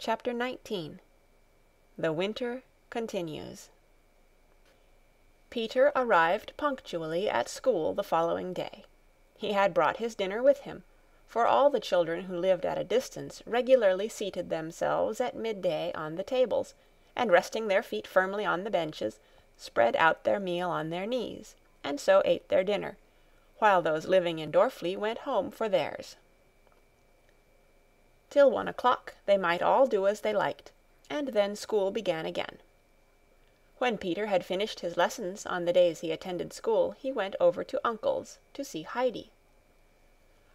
Chapter 19. The Winter Continues. Peter arrived punctually at school the following day. He had brought his dinner with him, for all the children who lived at a distance regularly seated themselves at midday on the tables, and resting their feet firmly on the benches, spread out their meal on their knees, and so ate their dinner, while those living in Dorfli went home for theirs. Till 1 o'clock they might all do as they liked, and then school began again. When Peter had finished his lessons on the days he attended school, he went over to Uncle's to see Heidi.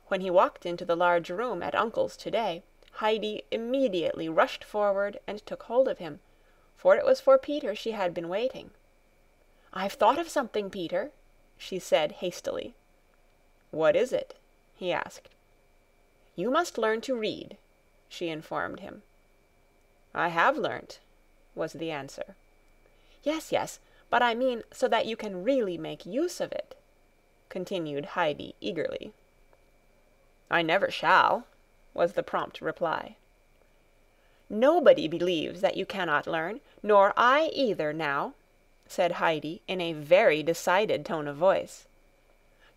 When he walked into the large room at Uncle's today, Heidi immediately rushed forward and took hold of him, for it was for Peter she had been waiting. "I've thought of something, Peter," she said hastily. "What is it?" he asked. "You must learn to read," she informed him. "I have learnt," was the answer. Yes, but I mean so that you can really make use of it," continued Heidi eagerly. "I never shall," was the prompt reply. "Nobody believes that you cannot learn, nor I either now," said Heidi in a very decided tone of voice.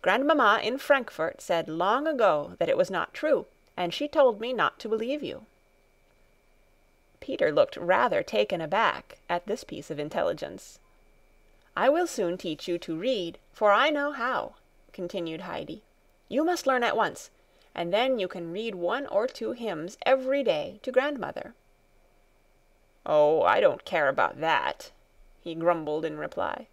"Grandmamma in Frankfurt said long ago that it was not true, and she told me not to believe you." Peter looked rather taken aback at this piece of intelligence. "I will soon teach you to read, for I know how," continued Heidi. "You must learn at once, and then you can read 1 or 2 hymns every day to grandmother." "Oh, I don't care about that," he grumbled in reply.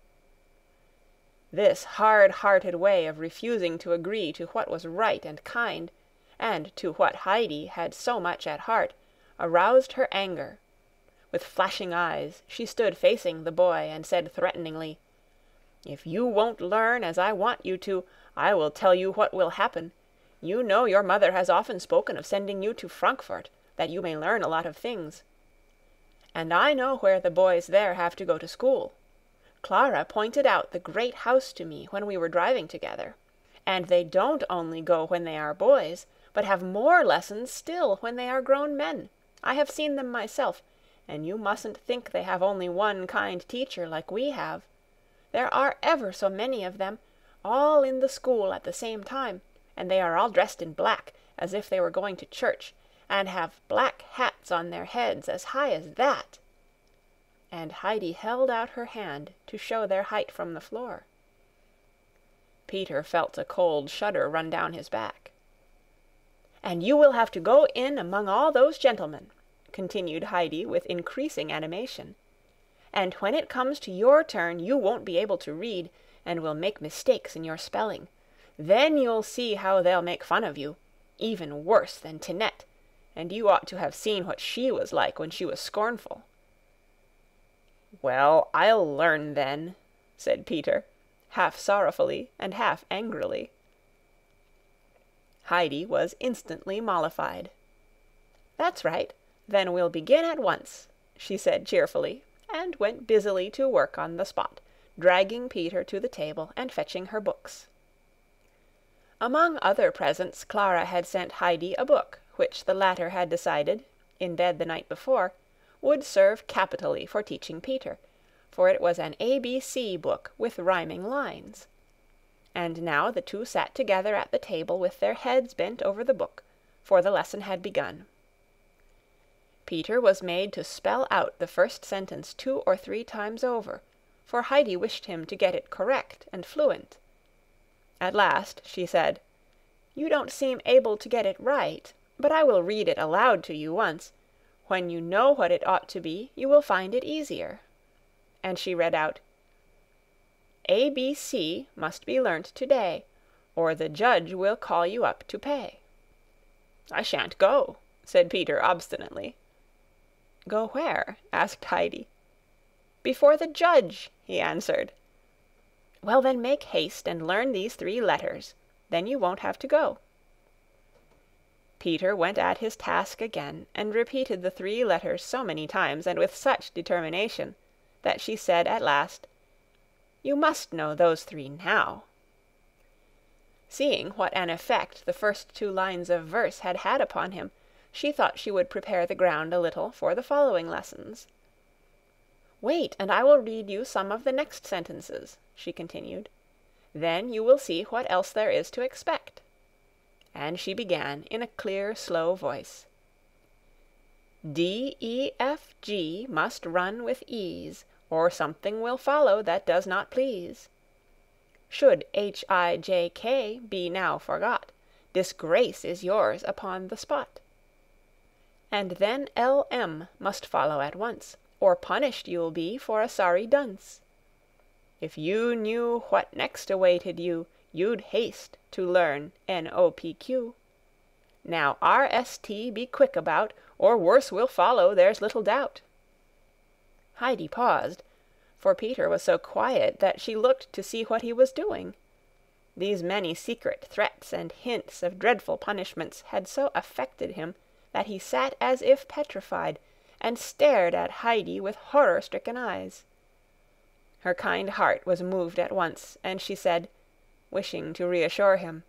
This hard-hearted way of refusing to agree to what was right and kind, and to what Heidi had so much at heart, aroused her anger. With flashing eyes she stood facing the boy and said threateningly, "If you won't learn as I want you to, I will tell you what will happen. You know your mother has often spoken of sending you to Frankfurt, that you may learn a lot of things. And I know where the boys there have to go to school. Clara pointed out the great house to me when we were driving together. And they don't only go when they are boys, but have more lessons still when they are grown men. I have seen them myself, and you mustn't think they have only one kind teacher like we have. There are ever so many of them, all in the school at the same time, and they are all dressed in black, as if they were going to church, and have black hats on their heads as high as that." And Heidi held out her hand to show their height from the floor. Peter felt a cold shudder run down his back. "And you will have to go in among all those gentlemen," continued Heidi with increasing animation. "And when it comes to your turn you won't be able to read, and will make mistakes in your spelling. Then you'll see how they'll make fun of you, even worse than Tinette, and you ought to have seen what she was like when she was scornful." "Well, I'll learn then," said Peter, half sorrowfully and half angrily. Heidi was instantly mollified. "That's right, then we'll begin at once," she said cheerfully, and went busily to work on the spot, dragging Peter to the table and fetching her books. Among other presents, Clara had sent Heidi a book, which the latter had decided, in bed the night before, would serve capitally for teaching Peter, for it was an ABC book with rhyming lines. And now the two sat together at the table with their heads bent over the book, for the lesson had begun. Peter was made to spell out the first sentence 2 or 3 times over, for Heidi wished him to get it correct and fluent. At last she said, "You don't seem able to get it right, but I will read it aloud to you once. When you know what it ought to be, you will find it easier." And she read out, "ABC must be learnt today, or the judge will call you up to pay." "I shan't go," said Peter obstinately. "Go where?" asked Heidi. "Before the judge," he answered. "Well, then make haste and learn these 3 letters. Then you won't have to go." Peter went at his task again, and repeated the 3 letters so many times and with such determination, that she said at last, "You must know those 3 now." Seeing what an effect the first 2 lines of verse had had upon him, she thought she would prepare the ground a little for the following lessons. "Wait, and I will read you some of the next sentences," she continued. "Then you will see what else there is to expect." And she began in a clear, slow voice. "D, E, F, G must run with ease, or something will follow that does not please. Should H, I, J, K be now forgot, disgrace is yours upon the spot. And then L, M must follow at once, or punished you'll be for a sorry dunce. If you knew what next awaited you, you'd haste to learn N, O, P, Q. Now R, S, T be quick about, or worse will follow, there's little doubt." Heidi paused, for Peter was so quiet that she looked to see what he was doing. These many secret threats and hints of dreadful punishments had so affected him that he sat as if petrified, and stared at Heidi with horror-stricken eyes. Her kind heart was moved at once, and she said, wishing to reassure him,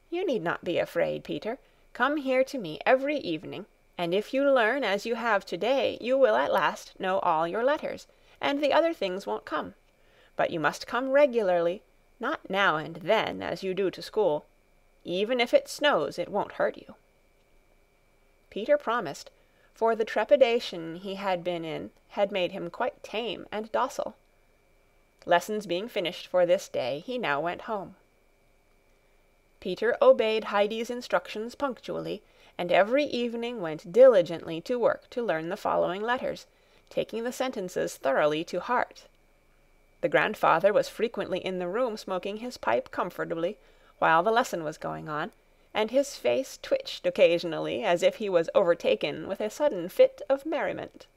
"You need not be afraid, Peter. Come here to me every evening, and if you learn as you have to-day, you will at last know all your letters, and the other things won't come. But you must come regularly, not now and then as you do to school. Even if it snows, it won't hurt you." Peter promised, for the trepidation he had been in had made him quite tame and docile. Lessons being finished for this day, he now went home. Peter obeyed Heidi's instructions punctually, and every evening went diligently to work to learn the following letters, taking the sentences thoroughly to heart. The grandfather was frequently in the room smoking his pipe comfortably while the lesson was going on, and his face twitched occasionally as if he was overtaken with a sudden fit of merriment.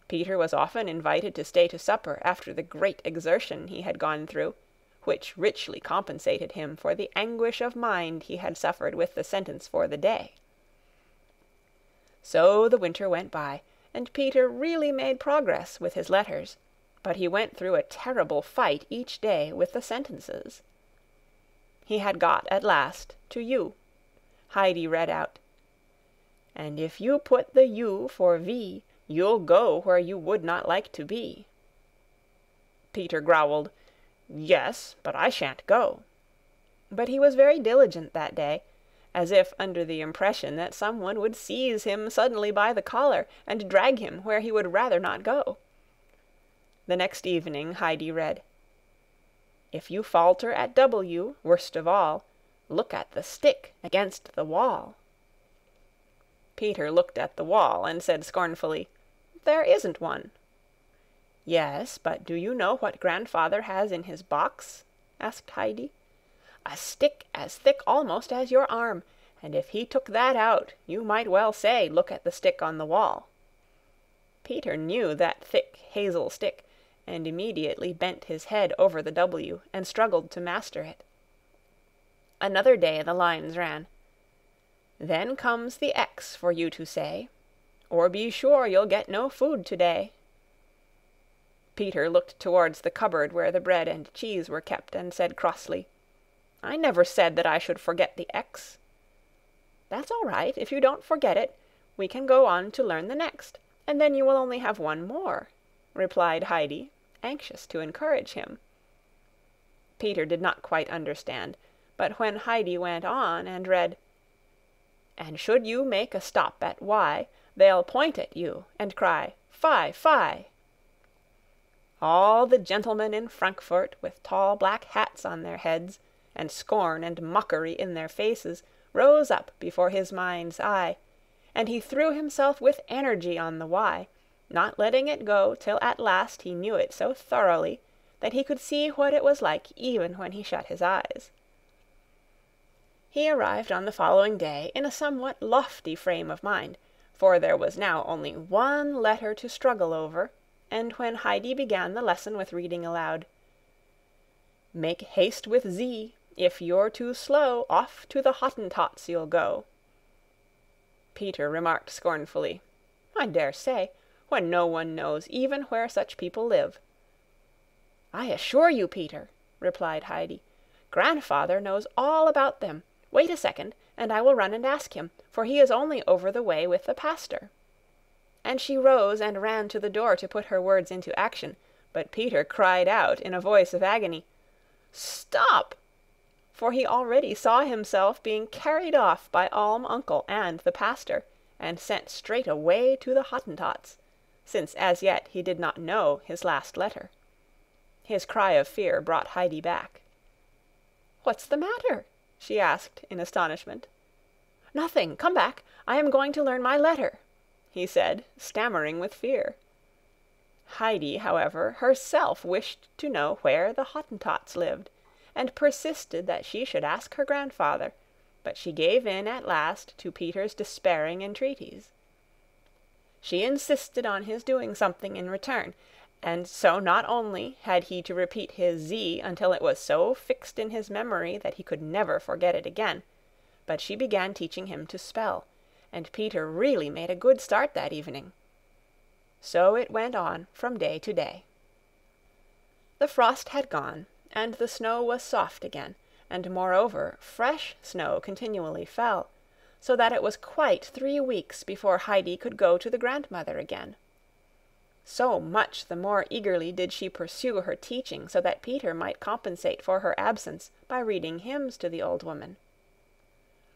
Peter was often invited to stay to supper after the great exertion he had gone through, which richly compensated him for the anguish of mind he had suffered with the sentence for the day. So the winter went by, and Peter really made progress with his letters, but he went through a terrible fight each day with the sentences. He had got at last to U. Heidi read out, "And if you put the U for V, you'll go where you would not like to be." Peter growled, "Yes, but I shan't go." But he was very diligent that day, as if under the impression that someone would seize him suddenly by the collar and drag him where he would rather not go. The next evening Heidi read, "If you falter at W, worst of all, look at the stick against the wall." Peter looked at the wall and said scornfully, "There isn't one." "Yes, but do you know what grandfather has in his box?" asked Heidi. "A stick as thick almost as your arm, and if he took that out, you might well say, 'Look at the stick on the wall.'" Peter knew that thick hazel stick, and immediately bent his head over the W and struggled to master it. Another day the lines ran, "Then comes the X for you to say, or be sure you'll get no food to-day." Peter looked towards the cupboard where the bread and cheese were kept, and said crossly, "I never said that I should forget the X." "That's all right. If you don't forget it, we can go on to learn the next, and then you will only have one more," replied Heidi, anxious to encourage him. Peter did not quite understand, but when Heidi went on and read, "And should you make a stop at Y, they'll point at you and cry, 'Fie, fie!' All the gentlemen in Frankfurt, with tall black hats on their heads, and scorn and mockery in their faces, rose up before his mind's eye, and he threw himself with energy on the Y, not letting it go till at last he knew it so thoroughly that he could see what it was like even when he shut his eyes. He arrived on the following day in a somewhat lofty frame of mind, for there was now only one letter to struggle over, and when Heidi began the lesson with reading aloud, "Make haste with Z, if you're too slow, off to the Hottentots you'll go," Peter remarked scornfully, "I dare say, when no one knows even where such people live." "I assure you, Peter," replied Heidi, "grandfather knows all about them. Wait a second, and I will run and ask him, for he is only over the way with the pastor." And she rose and ran to the door to put her words into action, but Peter cried out in a voice of agony, "Stop!" for he already saw himself being carried off by Alm uncle and the pastor, and sent straight away to the Hottentots, since as yet he did not know his last letter. His cry of fear brought Heidi back. "What's the matter?" she asked in astonishment. "Nothing. Come back. I am going to learn my letter," he said, stammering with fear. Heidi, however, herself wished to know where the Hottentots lived, and persisted that she should ask her grandfather, but she gave in at last to Peter's despairing entreaties. She insisted on his doing something in return, and so not only had he to repeat his Z until it was so fixed in his memory that he could never forget it again, but she began teaching him to spell, and Peter really made a good start that evening. So it went on from day to day. The frost had gone, and the snow was soft again, and moreover fresh snow continually fell, so that it was quite 3 weeks before Heidi could go to the grandmother again. So much the more eagerly did she pursue her teaching, so that Peter might compensate for her absence by reading hymns to the old woman.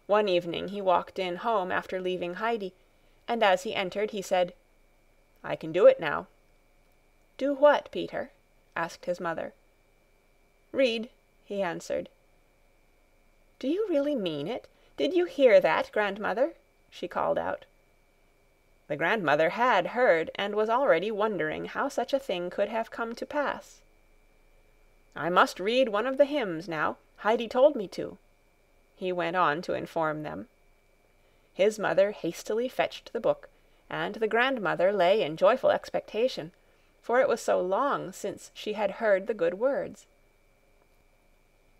One evening he walked in home after leaving Heidi, and as he entered he said, "I can do it now." "Do what, Peter?" asked his mother. "Read," he answered. "Do you really mean it? Did you hear that, grandmother?" she called out. The grandmother had heard, and was already wondering how such a thing could have come to pass. "I must read one of the hymns now. Heidi told me to," he went on to inform them. His mother hastily fetched the book, and the grandmother lay in joyful expectation, for it was so long since she had heard the good words.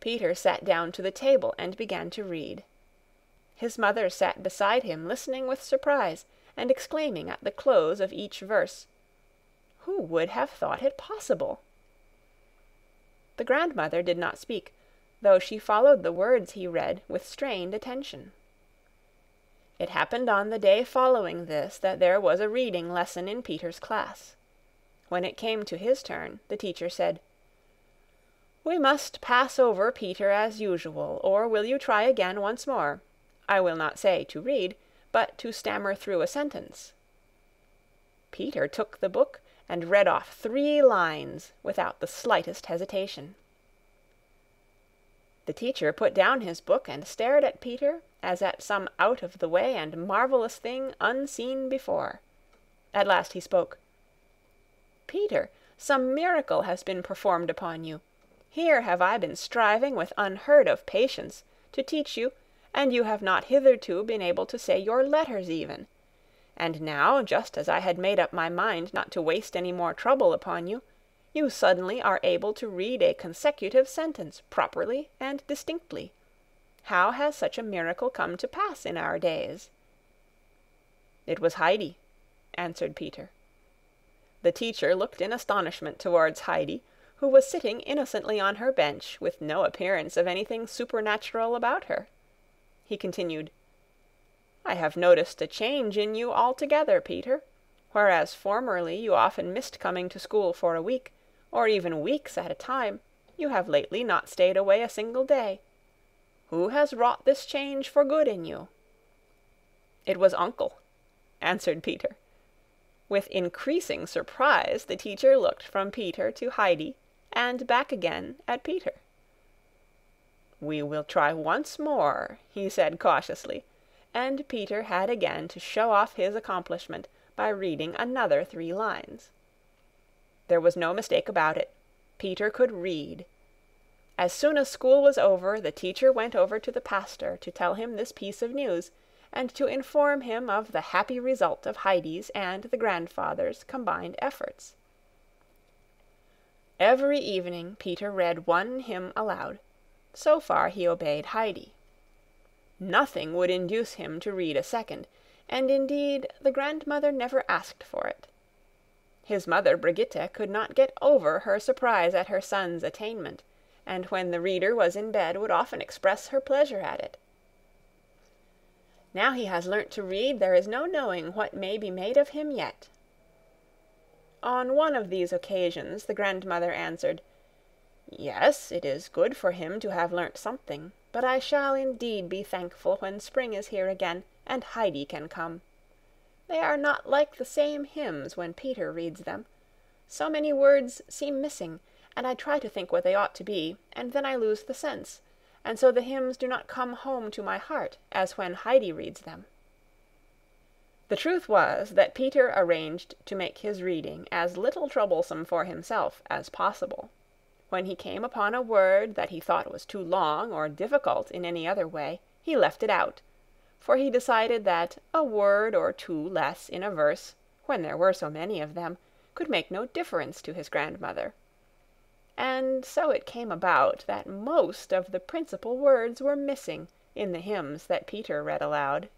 Peter sat down to the table and began to read. His mother sat beside him, listening with surprise, and exclaiming at the close of each verse, "Who would have thought it possible?" The grandmother did not speak, though she followed the words he read with strained attention. It happened on the day following this that there was a reading lesson in Peter's class. When it came to his turn, the teacher said, "We must pass over Peter as usual, or will you try again once more? I will not say to read, but to stammer through a sentence." Peter took the book and read off 3 lines without the slightest hesitation. The teacher put down his book and stared at Peter as at some out-of-the-way and marvelous thing unseen before. At last he spoke. "Peter, some miracle has been performed upon you. Here have I been striving with unheard-of patience to teach you, and you have not hitherto been able to say your letters even. And now, just as I had made up my mind not to waste any more trouble upon you, you suddenly are able to read a consecutive sentence properly and distinctly. How has such a miracle come to pass in our days?" "It was Heidi," answered Peter. The teacher looked in astonishment towards Heidi, who was sitting innocently on her bench with no appearance of anything supernatural about her. He continued, "I have noticed a change in you altogether, Peter. Whereas formerly you often missed coming to school for a week, or even weeks at a time, you have lately not stayed away a single day. Who has wrought this change for good in you?" "It was Uncle," answered Peter. With increasing surprise, the teacher looked from Peter to Heidi, and back again at Peter. "We will try once more," he said cautiously, and Peter had again to show off his accomplishment by reading another 3 lines. There was no mistake about it. Peter could read. As soon as school was over, the teacher went over to the pastor to tell him this piece of news, and to inform him of the happy result of Heidi's and the grandfather's combined efforts. Every evening Peter read 1 hymn aloud. So far he obeyed Heidi. Nothing would induce him to read a second, and indeed the grandmother never asked for it. His mother Brigitte could not get over her surprise at her son's attainment, and when the reader was in bed would often express her pleasure at it. Now he has learnt to read, there is no knowing what may be made of him yet." On one of these occasions the grandmother answered, "Yes, it is good for him to have learnt something, but I shall indeed be thankful when spring is here again, and Heidi can come. They are not like the same hymns when Peter reads them. So many words seem missing, and I try to think what they ought to be, and then I lose the sense, and so the hymns do not come home to my heart as when Heidi reads them." The truth was that Peter arranged to make his reading as little troublesome for himself as possible. When he came upon a word that he thought was too long or difficult in any other way, he left it out, for he decided that a word or two less in a verse, when there were so many of them, could make no difference to his grandmother. And so it came about that most of the principal words were missing in the hymns that Peter read aloud.